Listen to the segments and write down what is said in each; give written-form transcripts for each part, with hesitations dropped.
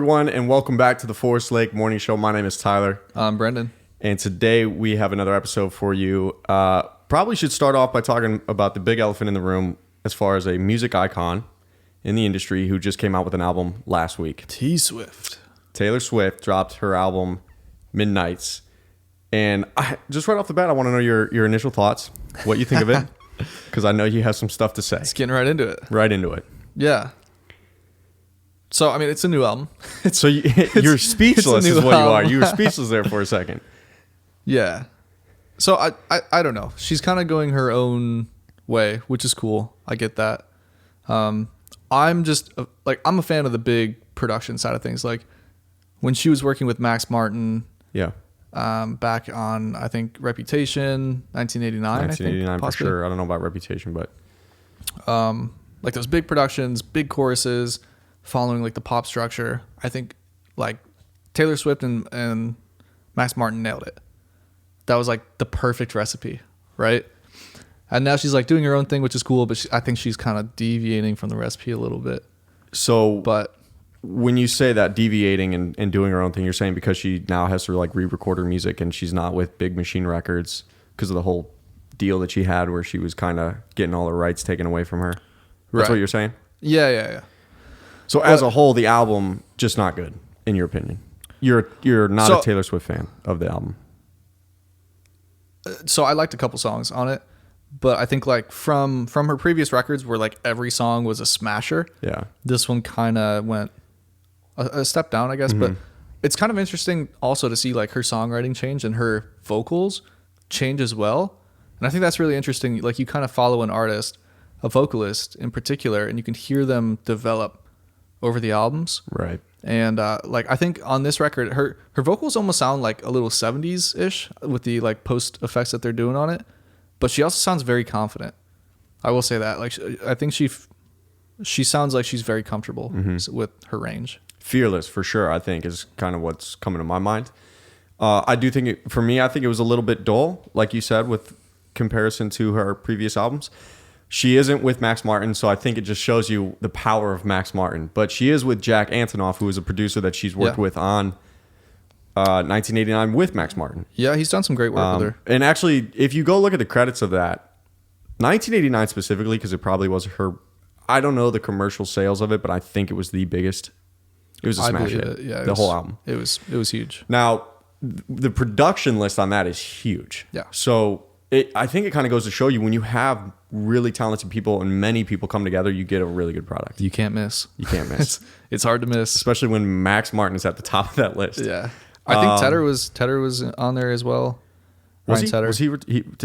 everyone, and welcome back to the Forest Lake Morning Show. My name is Tyler. I'm Brendan. And today we have another episode for you. Probably should start off by talking about the big elephant in the room as far as a music icon in the industry who just came out with an album last week. T-Swift. Taylor Swift dropped her album, Midnights. And just right off the bat, I want to know your initial thoughts, what you think of it, because I know you have some stuff to say. It's getting right into it. Right into it. Yeah. So, I mean, it's a new album. So you're speechless is what album. you are. You were speechless there for a second. Yeah. So, I don't know. She's kind of going her own way, which is cool. I get that. I'm just, I'm a fan of the big production side of things. Like, when she was working with Max Martin. Yeah. Back on, I think, Reputation, 1989. 1989 for sure. I don't know about Reputation, but like those big productions, big choruses, following like the pop structure. I think like Taylor Swift and Max Martin nailed it. That was like the perfect recipe, right? And now she's like doing her own thing, which is cool, but I think she's kind of deviating from the recipe a little bit. So, but when you say that deviating and doing her own thing, you're saying because she now has to like re-record her music and she's not with Big Machine Records because of the whole deal that she had where she was kind of getting all the rights taken away from her. That's right. what you're saying? Yeah. So as a whole, the album just not good in your opinion. You're not a Taylor Swift fan of the album. So I liked a couple songs on it, but I think like from her previous records where like every song was a smasher. Yeah. This one kind of went a step down, I guess, but it's kind of interesting also to see like her songwriting change and her vocals change as well. And I think that's really interesting. Like you kind of follow an artist, a vocalist in particular, and you can hear them develop over the albums. Right. And like I think on this record, her vocals almost sound like a little 70s ish with the like post effects that they're doing on it. But she also sounds very confident. I will say that. Like I think she sounds like she's very comfortable with her range. Fearless for sure, I think, is kind of what's coming to my mind. I do think for me, I think it was a little bit dull, like you said, with comparison to her previous albums. She isn't with Max Martin, so I think it just shows you the power of Max Martin. But she is with Jack Antonoff, who is a producer that she's worked with on 1989 with Max Martin. Yeah, he's done some great work with her. And actually, if you go look at the credits of that, 1989 specifically, because it probably was her, I don't know the commercial sales of it, but I think it was the biggest. It was a smash hit. Yeah, the whole album. It was huge. Now, the production list on that is huge. Yeah. So I think it kind of goes to show you when you have really talented people and many people come together, you get a really good product. You can't miss. You can't miss. It's hard to miss, especially when Max Martin is at the top of that list. Yeah. I think Tedder was on there as well. Was Ryan he? Tedder. Was he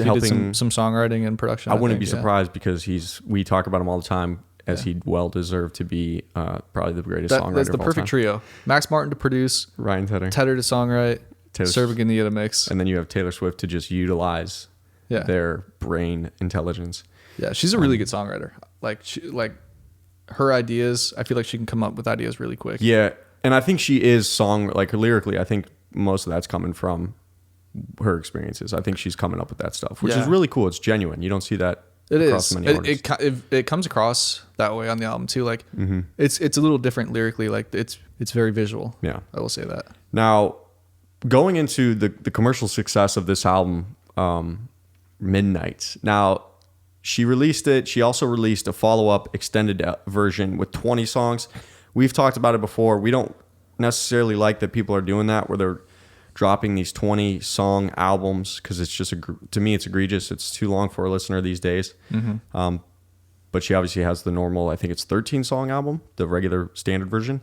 helping did some songwriting and production? I wouldn't be surprised because we talk about him all the time as he well deserved to be probably the greatest songwriter. That's the of all perfect time. Trio. Max Martin to produce, Ryan Tedder to songwrite, Servagania to mix, and then you have Taylor Swift to just utilize their brain intelligence. Yeah, she's a really good songwriter. Like her ideas, I feel like she can come up with ideas really quick. Yeah, and I think she is lyrically. I think most of that's coming from her experiences. I think she's coming up with that stuff, which is really cool. It's genuine. You don't see that. It across is. Many artists. It comes across that way on the album too. Like it's a little different lyrically. Like it's very visual. Yeah, I will say that. Now, going into the commercial success of this album, Midnights. Now, she released it. She also released a follow-up extended version with 20 songs. We've talked about it before. We don't necessarily like that people are doing that where they're dropping these 20 song albums because it's just to me it's egregious. It's too long for a listener these days. But she obviously has the normal, I think it's 13 song album, the regular standard version.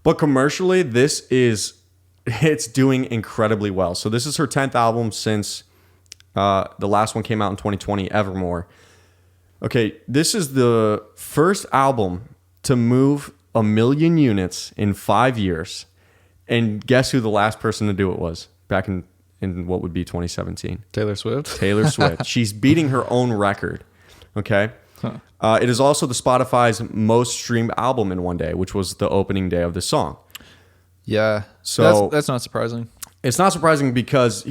But commercially, it's doing incredibly well. So this is her 10th album since the last one came out in 2020, Evermore. Okay, this is the first album to move 1 million units in 5 years. And guess who the last person to do it was back in what would be 2017? Taylor Swift. Taylor Swift. She's beating her own record. Okay. It is also the Spotify's most streamed album in one day, which was the opening day of the song. Yeah. So that's not surprising. It's not surprising because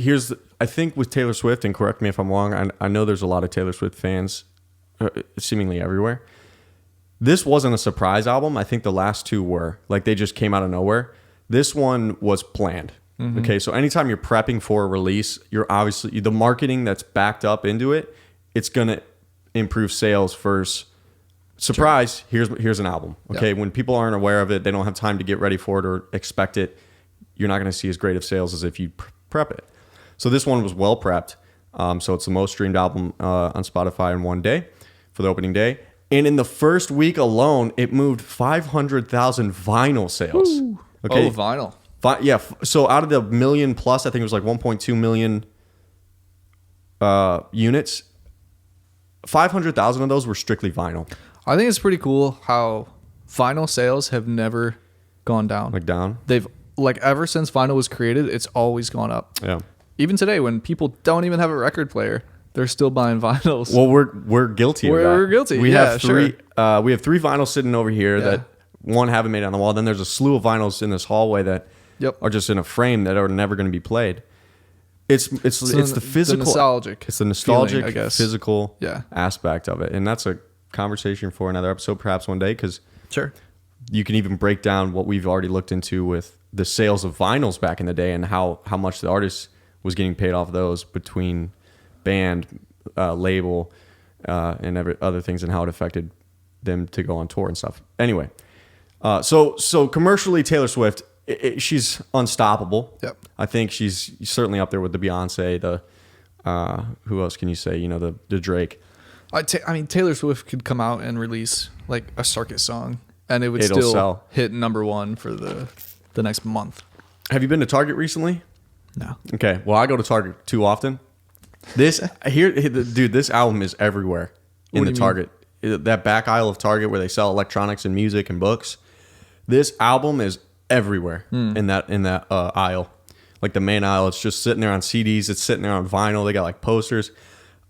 I think with Taylor Swift, and correct me if I'm wrong, I know there's a lot of Taylor Swift fans seemingly everywhere. This wasn't a surprise album. I think the last two were. Like, they just came out of nowhere. This one was planned. Okay, so anytime you're prepping for a release, you're obviously the marketing that's backed up into it. It's gonna improve sales first. Surprise! Here's an album. Okay, when people aren't aware of it, they don't have time to get ready for it or expect it. You're not gonna see as great of sales as if you prep it. So this one was well prepped. So it's the most streamed album on Spotify in one day for the opening day. And in the first week alone, it moved 500,000 vinyl sales. Ooh. Okay. Oh, vinyl. Yeah. So out of the million plus, I think it was like 1.2 million units. 500,000 of those were strictly vinyl. I think it's pretty cool how vinyl sales have never gone down. Like down? They've like ever since vinyl was created, it's always gone up. Yeah. Even today, when people don't even have a record player, they're still buying vinyls. Well, we're guilty of that. We're guilty. We Yeah, have three. sure. We have three vinyls sitting over here that one haven't made it on the wall. Then there's a slew of vinyls in this hallway that are just in a frame that are never going to be played. It's the physical, nostalgic. It's the nostalgic, feeling, I guess. physical Yeah. aspect of it, and that's a conversation for another episode, perhaps one day, because Sure. you can even break down what we've already looked into with the sales of vinyls back in the day and how much the artist was getting paid off of those between band, label, and other things, and how it affected them to go on tour and stuff. Anyway, so commercially, Taylor Swift, she's unstoppable. Yep. I think she's certainly up there with the Beyonce, the who else can you say? You know, the Drake. I mean, Taylor Swift could come out and release like a circus song, and it'll still sell. hit number one for the next month. Have you been to Target recently? No. Okay. Well, I go to Target too often. This album is everywhere in the Target. That back aisle of Target where they sell electronics and music and books. This album is everywhere in that aisle. Like the main aisle, it's just sitting there on CDs. It's sitting there on vinyl. They got like posters.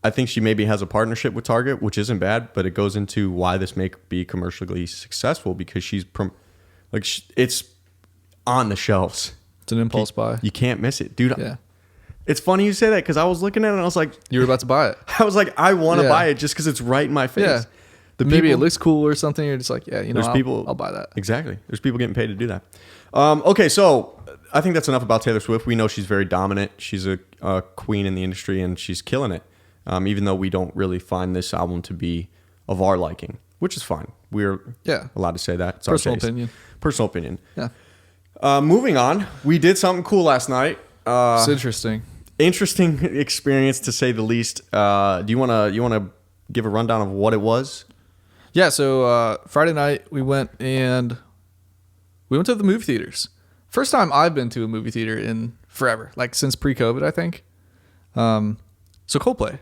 I think she maybe has a partnership with Target, which isn't bad, but it goes into why this may be commercially successful because it's on the shelves. It's an impulse buy. You can't miss it, dude. Yeah. It's funny you say that because I was looking at it and I was like, You were about to buy it. I was like, I want to buy it just because it's right in my face. Yeah. Maybe it looks cool or something. You're just like, yeah, I'll buy that. Exactly. There's people getting paid to do that. Okay, so I think that's enough about Taylor Swift. We know she's very dominant. She's a queen in the industry and she's killing it. Even though we don't really find this album to be of our liking, which is fine. We're allowed to say that. It's Personal our taste. opinion. Personal opinion. Yeah. Moving on, we did something cool last night. It's interesting. Interesting experience to say the least. Do you wanna give a rundown of what it was? Yeah. So Friday night we went to the movie theaters. First time I've been to a movie theater in forever, like since pre-COVID, I think. So Coldplay,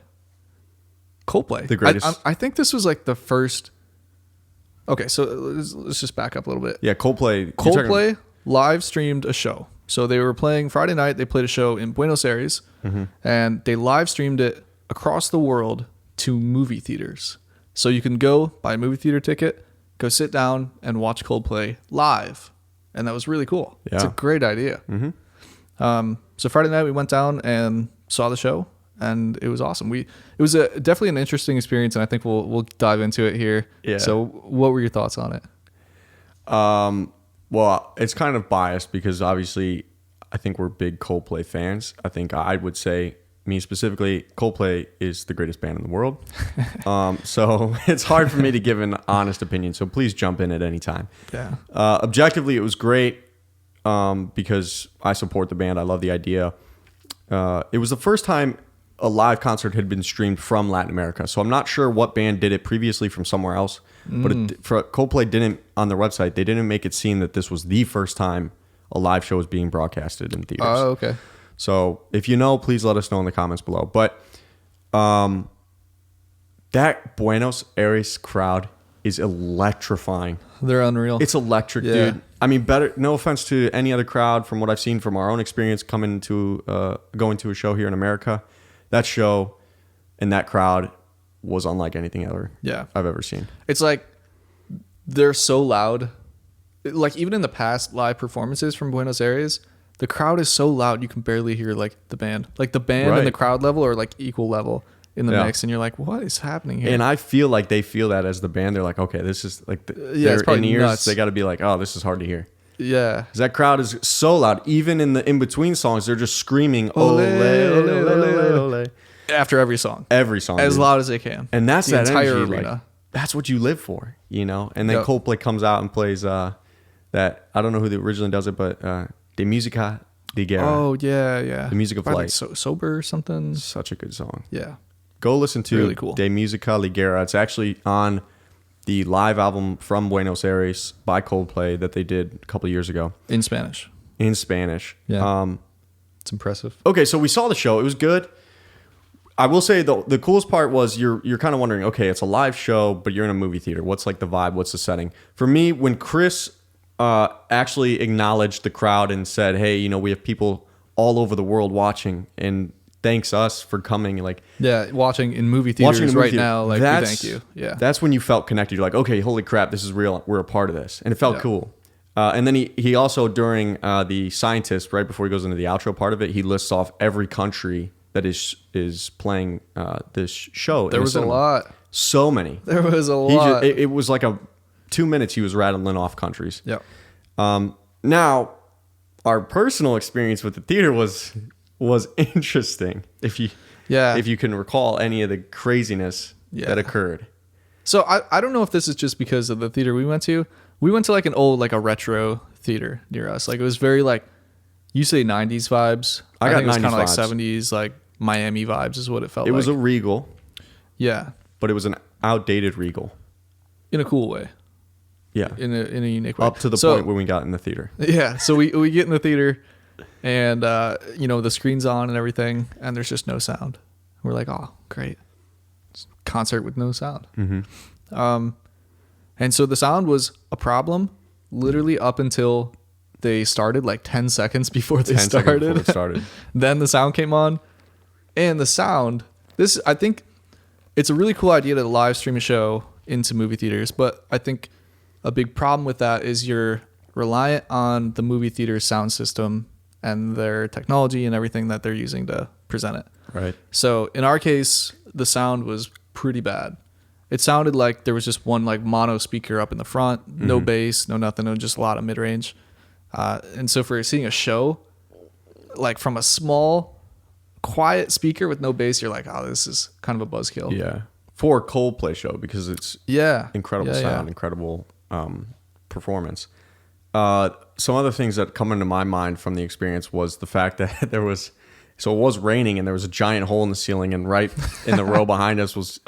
the greatest. I think this was like the first. Okay, so let's just back up a little bit. Yeah, Coldplay. Coldplay live streamed a show. So they were playing Friday night. They played a show in Buenos Aires, and they live streamed it across the world to movie theaters. So you can go buy a movie theater ticket, go sit down and watch Coldplay live, and that was really cool. Yeah. It's a great idea. So Friday night we went down and saw the show, and it was awesome. It was definitely an interesting experience, and I think we'll dive into it here. Yeah. So what were your thoughts on it? Well, it's kind of biased because obviously I think we're big Coldplay fans. I think I would say, me specifically, Coldplay is the greatest band in the world. So it's hard for me to give an honest opinion. So please jump in at any time. Yeah. Objectively, it was great because I support the band. I love the idea. It was the first time a live concert had been streamed from Latin America. So I'm not sure what band did it previously from somewhere else. But for Coldplay didn't, on their website, they didn't make it seem that this was the first time a live show was being broadcasted in theaters. Oh, okay. So if you know, please let us know in the comments below. But that Buenos Aires crowd is electrifying. They're unreal. It's electric, dude. I mean, better. No offense to any other crowd from what I've seen from our own experience going to a show here in America. That show and that crowd was unlike anything I've ever seen. It's like they're so loud. Like even in the past live performances from Buenos Aires, the crowd is so loud you can barely hear like the band. Like the band and the crowd level are like equal level in the mix, and you're like, what is happening here? And I feel like they feel that as the band. They're like, okay, this is like it's their in ears. nuts. They got to be like, oh, this is hard to hear. Yeah. 'Cause that crowd is so loud. Even in the in-between songs, they're just screaming, ole, ole, ole, ole. After every song. Every song. As dude. loud as they can. And that's the that entire energy. arena. Like, that's what you live for, you know? And then Yep. Coldplay comes out and plays that, I don't know who originally does it, but De Musica de Guerra. Oh, yeah. The Music of Probably Light. like sober or something. Such a good song. Yeah. Go listen to Really cool. De Musica de Guerra. It's actually on the live album from Buenos Aires by Coldplay that they did a couple of years ago In Spanish. in Spanish. Yeah. It's impressive. Okay, so we saw the show. It was good. I will say the coolest part was you're kind of wondering, okay, it's a live show, but you're in a movie theater. What's like the vibe? What's the setting? For me, when Chris actually acknowledged the crowd and said, hey, you know, we have people all over the world watching, and thanks us for coming. Like, Yeah, watching in movie theaters watching a movie right theater, now, like, we thank you. Yeah. That's when you felt connected. You're like, okay, holy crap, this is real. We're a part of this. And it felt Yeah. cool. And then he also, during the scientist, right before he goes into the outro part of it, he lists off every country that is playing this show. There was a lot. So many. There was a He lot. it was like 2 minutes he was rattling off countries. Yeah. Now, our personal experience with the theater was interesting. If you can recall any of the craziness that occurred. So I don't know if this is just because of the theater we went to. We went to like an old, like a retro theater near us. Like it was very like, you say 90s vibes. I got think it was 90s kind of like vibes. 70s, like Miami vibes is what it felt It like. was a Regal, Yeah. but it was an outdated Regal. In a cool way. Yeah. In a unique way. Up to the point when we got in the theater. Yeah. So we get in the theater and, you know, the screen's on and everything, and there's just no sound. We're like, oh, great. It's a concert with no sound. Mm-hmm. And so the sound was a problem literally up until they started, like 10 seconds before they 10 seconds started. before they started. Then the sound came on. And the sound, I think it's a really cool idea to live stream a show into movie theaters. But I think a big problem with that is you're reliant on the movie theater sound system and their technology and everything that they're using to present it. Right. So in our case, the sound was pretty bad. It sounded like there was just one like mono speaker up in the front, no bass, no nothing, no just a lot of mid range. And so for seeing a show, like from a small, quiet speaker with no bass, you're like, oh, this is kind of a buzzkill. Yeah. For a Coldplay show, because it's incredible sound, incredible performance. Some other things that come into my mind from the experience was the fact that it was raining and there was a giant hole in the ceiling, and right in the row behind us was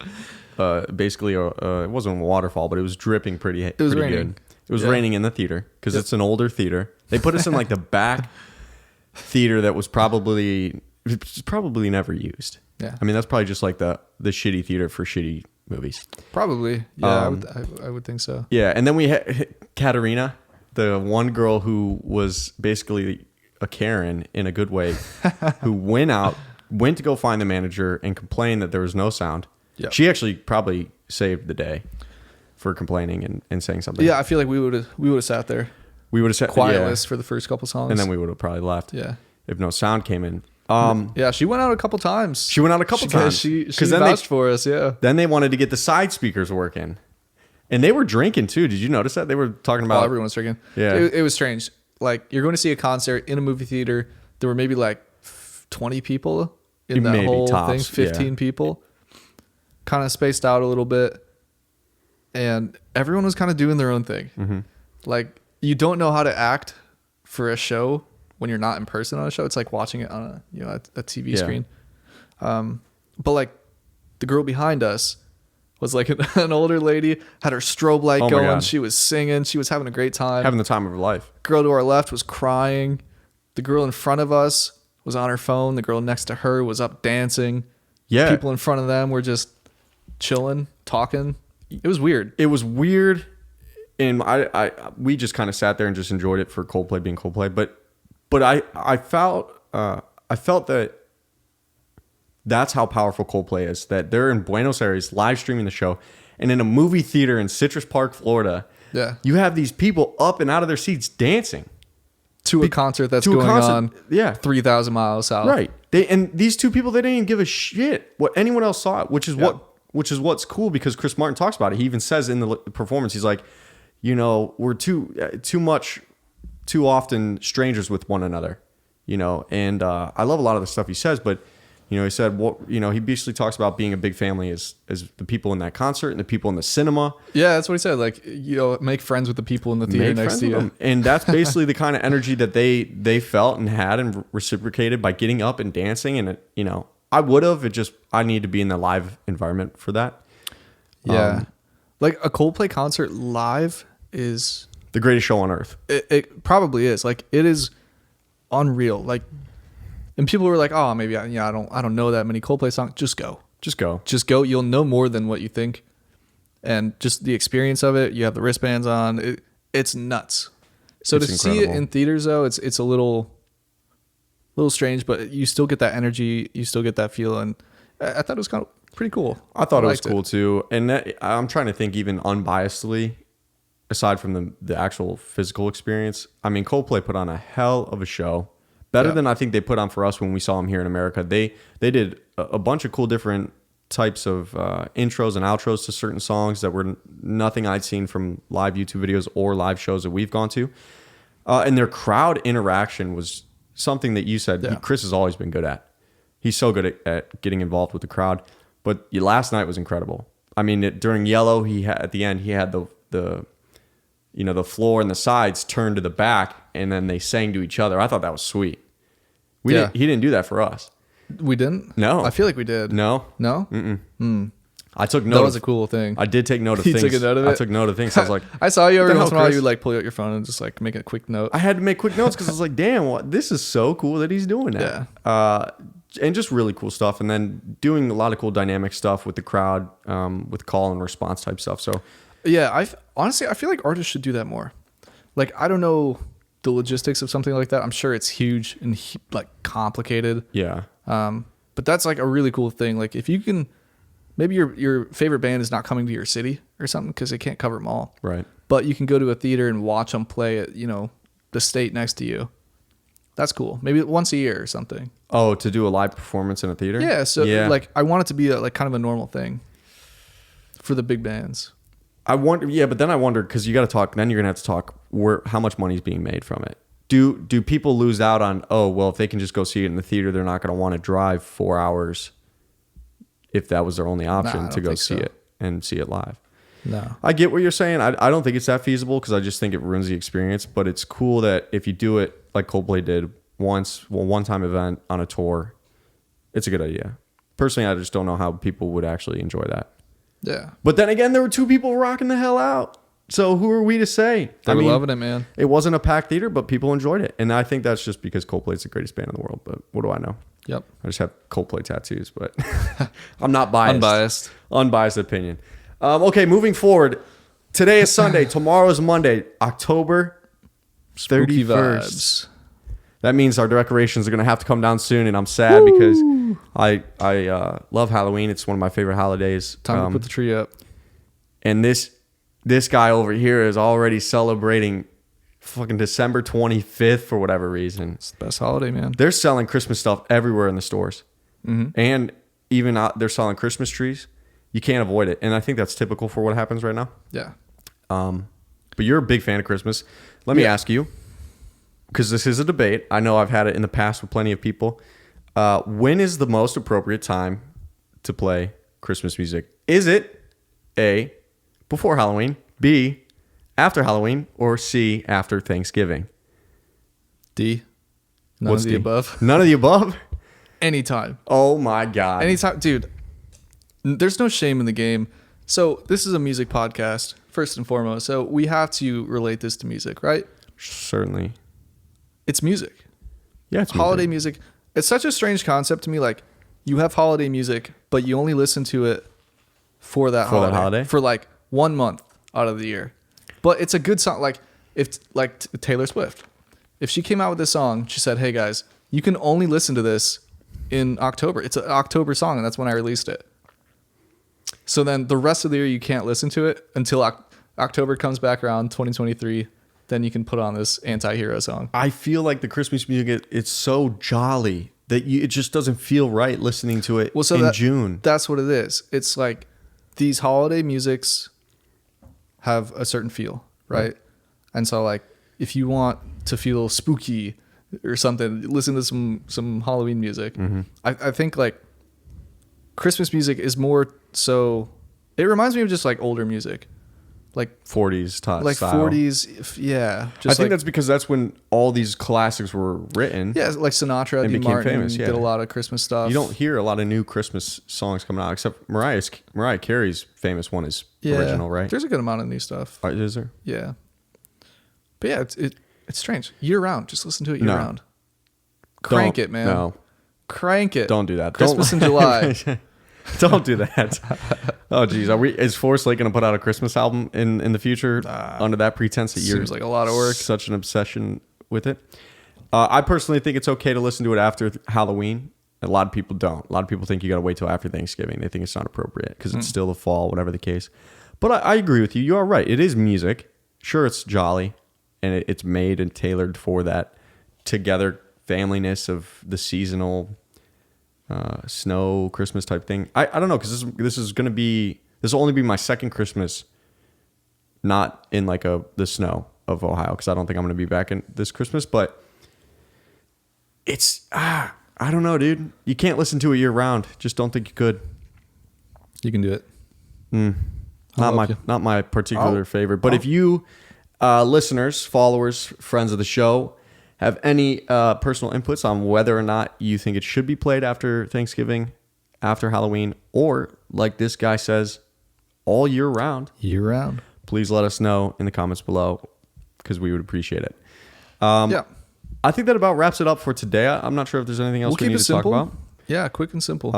basically it wasn't a waterfall, but it was dripping pretty raining. good. It was raining in the theater because it's an older theater. They put us in like the back theater that was probably never used. Yeah. I mean, that's probably just like the shitty theater for shitty movies. Probably. Yeah, I would think so. Yeah, and then we had Katerina, the one girl who was basically a Karen in a good way, who went to go find the manager and complain that there was no sound. Yep. She actually probably saved the day for complaining and saying something. Yeah, I feel like we would have sat there We would have sat quietless for the first couple songs. and then we would have probably left. Yeah. If no sound came in. Yeah, she went out a couple times. She went out a couple times. She then vouched for us, yeah. Then they wanted to get the side speakers working. And they were drinking too. Did you notice that? They were talking about... Oh, everyone was drinking. Yeah. It was strange. Like, you're going to see a concert in a movie theater. There were maybe like 20 people in that Maybe whole tops, thing. 15 people. Kind of spaced out a little bit. And everyone was kind of doing their own thing. Mm-hmm. Like, you don't know how to act for a show when you're not in person on a show. It's like watching it on a TV screen. But like the girl behind us was like an older lady, had her strobe light Oh my going. God. She was singing. She was having a great time. Having the time of her life. Girl to our left was crying. The girl in front of us was on her phone. The girl next to her was up dancing. Yeah. People in front of them were just chilling, talking. It was weird. It was weird. And we just kind of sat there and just enjoyed it for Coldplay being Coldplay. But I felt that that's how powerful Coldplay is. That they're in Buenos Aires live streaming the show, and in a movie theater in Citrus Park, Florida. Yeah. You have these people up and out of their seats dancing To a concert that's to a going concert. on Yeah. 3,000 miles south. Right. And these two people, they didn't even give a shit what anyone else saw it, which is what's cool, because Chris Martin talks about it. He even says in the performance, he's like, you know, we're too much too often strangers with one another, you know. And I love a lot of the stuff he says, but you know, he said, what, you know, he basically talks about being a big family as the people in that concert and the people in the cinema. Yeah, that's what he said. Like, you know, make friends with the people in the theater next to you. Them. And that's basically the kind of energy that they felt and had and reciprocated by getting up and dancing. And, you know, I would have. I need to be in the live environment for that. Yeah. Like a Coldplay concert live is the greatest show on earth. It probably is. Like, it is unreal. Like, and people were like, "Oh, maybe I don't know that many Coldplay songs." Just go. You'll know more than what you think, and just the experience of it. You have the wristbands on. It's nuts. So it's incredible. See it in theaters, though, it's a little strange, but you still get that energy. You still get that feel, and I thought it was kind of pretty cool. I thought it was cool too, and I'm trying to think even unbiasedly, aside from the actual physical experience. I mean, Coldplay put on a hell of a show. Better than I think they put on for us when we saw them here in America. They did a bunch of cool different types of intros and outros to certain songs that were nothing I'd seen from live YouTube videos or live shows that we've gone to. And their crowd interaction was something that you said Chris has always been good at. He's so good at getting involved with the crowd. But last night was incredible. I mean, during Yellow, at the end he had the you know, the floor and the sides turned to the back, and then they sang to each other. I thought that was sweet. He didn't do that for us. We didn't? No. I feel like we did. No. Mm-mm. I took note. That was a cool thing. I did take note of things. You took a note of it? I took note of things. I was like, I saw you every once in a while. Chris? You would like pull out your phone and just like make a quick note. I had to make quick notes because I was like, damn, this is so cool that he's doing that. Yeah. And just really cool stuff. And then doing a lot of cool dynamic stuff with the crowd, with call and response type stuff. So, yeah, honestly, I feel like artists should do that more. Like, I don't know the logistics of something like that. I'm sure it's huge and like complicated. Yeah. But that's like a really cool thing. Like, if you can, maybe your favorite band is not coming to your city or something because they can't cover them all. Right. But you can go to a theater and watch them play at, you know, the state next to you. That's cool. Maybe once a year or something. Oh, to do a live performance in a theater? Yeah. So like, I want it to be like kind of a normal thing for the big bands. I wonder, but then I wondered, because you got to talk, then you're going to have to talk how much money is being made from it. Do people lose out on, if they can just go see it in the theater, they're not going to want to drive 4 hours if that was their only option to go see it and see it live? No. I get what you're saying. I don't think it's that feasible because I just think it ruins the experience, but it's cool that if you do it like Coldplay did one-time event on a tour, it's a good idea. Personally, I just don't know how people would actually enjoy that. Yeah. But then again, there were 2 people rocking the hell out. So who are we to say? They were loving it, man. It wasn't a packed theater, but people enjoyed it. And I think that's just because Coldplay is the greatest band in the world. But what do I know? Yep. I just have Coldplay tattoos, but I'm not biased. Unbiased opinion. Okay, moving forward. Today is Sunday. Tomorrow is Monday, October 31st. That means our decorations are going to have to come down soon, and I'm sad because I love Halloween. It's one of my favorite holidays. Time to put the tree up. And this guy over here is already celebrating fucking December 25th for whatever reason. It's the best holiday, man. They're selling Christmas stuff everywhere in the stores. Mm-hmm. And even they're selling Christmas trees. You can't avoid it. And I think that's typical for what happens right now. Yeah. But you're a big fan of Christmas. Let me ask you, because this is a debate. I know I've had it in the past with plenty of people. When is the most appropriate time to play Christmas music? Is it A, before Halloween, B, after Halloween, or C, after Thanksgiving? D. None of the above. None of the above? Anytime. Oh my God. Anytime. Dude, there's no shame in the game. So this is a music podcast, first and foremost. So we have to relate this to music, right? Certainly. It's music. Yeah, it's holiday music. It's such a strange concept to me. Like, you have holiday music, but you only listen to it for that holiday. For like 1 month out of the year. But it's a good song. Like, if like Taylor Swift, if she came out with this song, she said, "Hey guys, you can only listen to this in October. It's an October song, and that's when I released it." So then the rest of the year you can't listen to it until October comes back around, 2023. Then you can put on this anti-hero song. I feel like the Christmas music, it's so jolly that it just doesn't feel right listening to it in June. That's what it is. It's like these holiday musics have a certain feel, right? And so like if you want to feel spooky or something, listen to some Halloween music. I think like Christmas music is more so. It reminds me of just like older music, like 40s style. 40s. Yeah, I think that's because that's when all these classics were written. Yeah, like Sinatra, and Dean became Martin famous. Yeah. did a lot of Christmas stuff. You don't hear a lot of new Christmas songs coming out, except Mariah Carey's famous one is Yeah, original, right? There's a good amount of new stuff. Is there? Yeah, but yeah, it's strange. Year round, just listen to it year round. Crank it, man. No, Crank it. don't do that. Christmas in July. Don't do that. Oh, geez. Is Forrest Lake going to put out a Christmas album in the future under that pretense that you're Seems like a lot of work. Such an obsession with it? I personally think it's okay to listen to it after Halloween. A lot of people don't. A lot of people think you got to wait till after Thanksgiving. They think it's not appropriate because it's still the fall, whatever the case. But I agree with you. You are right. It is music. Sure, it's jolly, and it's made and tailored for that together familyness of the seasonal snow Christmas type thing. I don't know, because this will only be my second Christmas not in like the snow of Ohio, because I don't think I'm going to be back in this Christmas. But it's I don't know, dude. You can't listen to it year round. Just don't think you could. You can do it. Not my particular favorite. But if you listeners, followers, friends of the show have any personal inputs on whether or not you think it should be played after Thanksgiving, after Halloween, or like this guy says, all year round, please let us know in the comments below, because we would appreciate it. Yeah. I think that about wraps it up for today. I'm not sure if there's anything else we need to talk about. Yeah, quick and simple.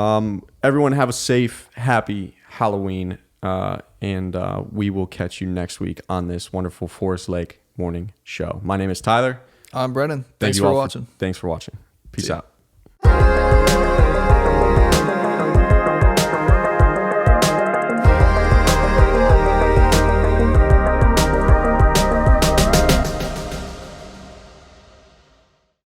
Everyone have a safe, happy Halloween, and we will catch you next week on this wonderful Forest Lake morning show. My name is Tyler. I'm Brennan. Thanks for watching. Thanks for watching. Peace out.